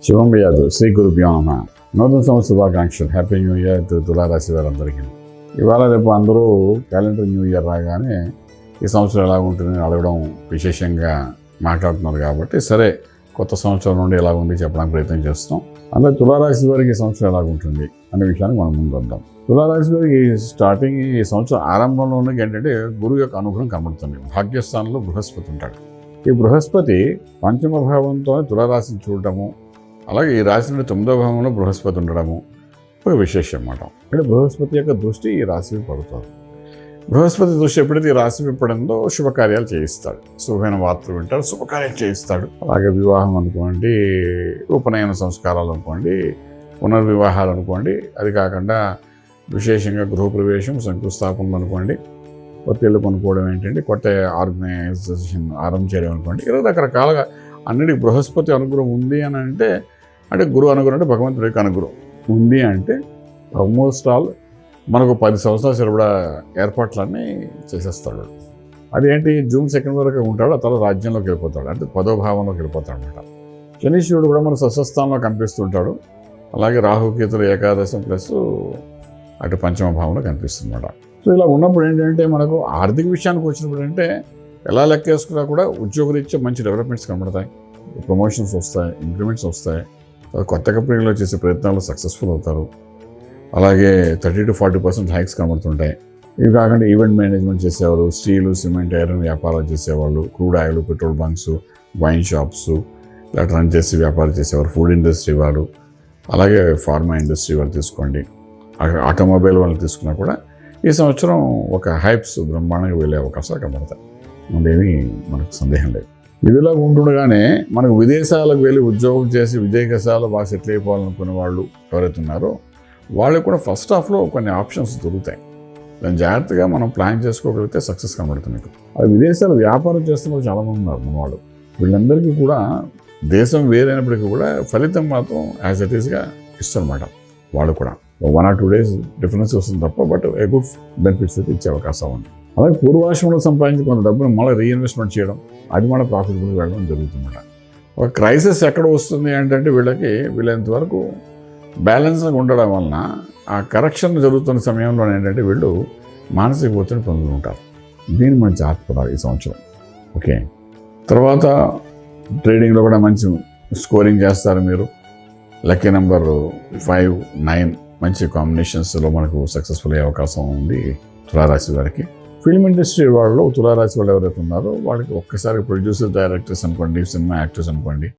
శుభం వ్యాధు శ్రీ గురుభ్యో నమః. నూతన సంవత్సర శుభాకాంక్షలు. హ్యాపీ న్యూ ఇయర్ తులారాశి వారందరికీ. ఇవాళ రేపు అందరూ క్యాలెండర్ న్యూ ఇయర్ రాగానే ఈ సంవత్సరం ఎలా ఉంటుందని అడగడం విశేషంగా మాట్లాడుతున్నారు కాబట్టి సరే కొత్త సంవత్సరం నుండి ఎలా ఉంది చెప్పడానికి ప్రయత్నం చేస్తాం. అందులో తులారాశి వారికి ఈ సంవత్సరం ఎలా ఉంటుంది అనే విషయాన్ని మనం ముందు వద్దాం. తులారాశి వారికి స్టార్టింగ్ ఈ సంవత్సరం ఆరంభంలో ఉన్నది ఏంటంటే గురువు యొక్క అనుగ్రహం కనబడుతుంది. భాగ్యస్థానంలో బృహస్పతి ఉంటాడు. ఈ బృహస్పతి పంచమ భావంతో తులారాశిని చూడటము, అలాగే ఈ రాశి నుండి 9వ భావంలో బృహస్పతి ఉండడము ఒక విశేషం అన్నమాట. అంటే బృహస్పతి యొక్క దృష్టి ఈ రాశిపై పడుతుంది. బృహస్పతి దృష్టి ఎప్పుడైతే ఈ రాశిపై పడిందో శుభకార్యాలు చేయిస్తాడు, శుభమైన వార్తలు వింటాడు, శుభకార్యాలు చేయిస్తాడు. అలాగే వివాహం అనుకోండి, ఉపనయన సంస్కారాలు అనుకోండి, పునర్వివాహాలు అనుకోండి, అది కాకుండా విశేషంగా గృహప్రవేశం, శంకుస్థాపనలు అనుకోండి, కొత్త ఇళ్ళు కొనుక్కోవడం ఏంటంటే కొత్త ఆర్గనైజేషన్ ఆరంభం చేయడం అనుకోండి, ఇలా రకరకాలుగా అన్నిటికీ బృహస్పతి అనుగ్రహం ఉంది అని అంటే గురువు అనుగ్రహం అంటే భగవంతుడి యొక్క అనుగ్రహం ఉంది అంటే ఆల్మోస్ట్ ఆల్ మనకు 10 సంవత్సరాల సరిపడా ఏర్పాట్లన్నీ చేసేస్తాడు. అదేంటి జూన్ 2 వరకు ఉంటాడు, ఆ తర్వాత రాజ్యంలోకి వెళ్ళిపోతాడు, అంటే 10వ భావంలోకి వెళ్ళిపోతాడు అనమాట. శనీశ్వరుడు కూడా మన స్వస్థానంలో కనిపిస్తుంటాడు. అలాగే రాహుకేతులు ఏకాదశం ప్లస్ అటు పంచమ భావంలో కనిపిస్తుందన్నమాట. సో ఇలా ఉన్నప్పుడు ఏంటంటే మనకు ఆర్థిక విషయానికి వచ్చినప్పుడు అంటే ఎలా లెక్కేసుకున్నా కూడా ఉద్యోగరీత్యా మంచి డెవలప్మెంట్స్ కనబడతాయి, ప్రమోషన్స్ వస్తాయి, ఇంక్రిమెంట్స్ వస్తాయి, కొత్త కంపెనీలో చేసే ప్రయత్నాలు సక్సెస్ఫుల్ అవుతారు. అలాగే 30 to 40% హైక్స్ కనబడుతుంటాయి. ఇవి కాకుండా ఈవెంట్ మేనేజ్మెంట్ చేసేవారు, స్టీలు, సిమెంట్, ఐరన్ వ్యాపారాలు చేసేవాళ్ళు, crude oil, petrol bunks, wine shops ఇలా రన్ చేసి వ్యాపారం చేసేవారు, ఫుడ్ ఇండస్ట్రీ వాళ్ళు, అలాగే ఫార్మా ఇండస్ట్రీ వాళ్ళు తీసుకోండి, ఆటోమొబైల్ వాళ్ళు తీసుకున్నా కూడా ఈ సంవత్సరం ఒక హైప్స్ బ్రహ్మాండంగా వెళ్ళే అవకాశాలు కనబడతాయి. అదేమీ మనకు సందేహం లేదు. ఇదిలా ఉంటుండగానే మనకు విదేశాలకు వెళ్ళి ఉద్యోగం చేసి విదేశాల్లో బాగా సెటిల్ అయిపోవాలనుకునే వాళ్ళు ఎవరైతే ఉన్నారో వాళ్ళకి కూడా ఫస్ట్ హాఫ్లో కొన్ని ఆప్షన్స్ దొరుకుతాయి. దాన్ని జాగ్రత్తగా మనం ప్లాన్ చేసుకోగలిగితే సక్సెస్ కనబడుతుంది. మీకు అది విదేశాలు వ్యాపారం చేస్తున్న వాళ్ళు చాలామంది ఉన్నారు మన వాళ్ళు. వీళ్ళందరికీ కూడా దేశం వేరైనప్పటికీ కూడా ఫలితం మాత్రం యాజ్ ఇట్ ఈస్గా ఇస్తారన్నమాట. వాళ్ళు కూడా 1 or 2 days డిఫరెన్స్ వస్తుంది తప్ప బట్ ఏ గుడ్ బెనిఫిట్స్ అయితే ఇచ్చే అవకాశం ఉంది. అలాగే పూర్వాశ్రమంలో సంపాదించి కొంత డబ్బును మళ్ళీ రీఇన్వెస్ట్మెంట్ చేయడం, అది మన ప్రాఫిటబుల్గా వెళ్ళడం జరుగుతుందన్నమాట. ఒక క్రైసిస్ ఎక్కడ వస్తుంది అంటే వీళ్ళంత వరకు బ్యాలెన్స్గా ఉండడం వలన ఆ కరెక్షన్ జరుగుతున్న సమయంలో ఏంటంటే వీళ్ళు మానసిక ఒత్తిడి పొందుతుంటారు. దీన్ని మనం జాగ్రత్త ఈ సంవత్సరం. ఓకే, తర్వాత ట్రేడింగ్లో కూడా మంచి స్కోరింగ్ చేస్తారు మీరు. లక్కీ నెంబర్ 5, 9 మంచి కాంబినేషన్స్లో మనకు సక్సెస్ఫుల్ అయ్యే అవకాశం ఉంది తులారాశి వారికి. ఫిల్మ్ ఇండస్ట్రీ వాళ్ళు తులారాశి వాళ్ళు ఎవరైతే ఉన్నారో వాళ్ళకి ఒక్కసారి ప్రొడ్యూసర్, డైరెక్టర్స్ అనుకోండి, సినిమా యాక్టర్స్ అనుకోండి,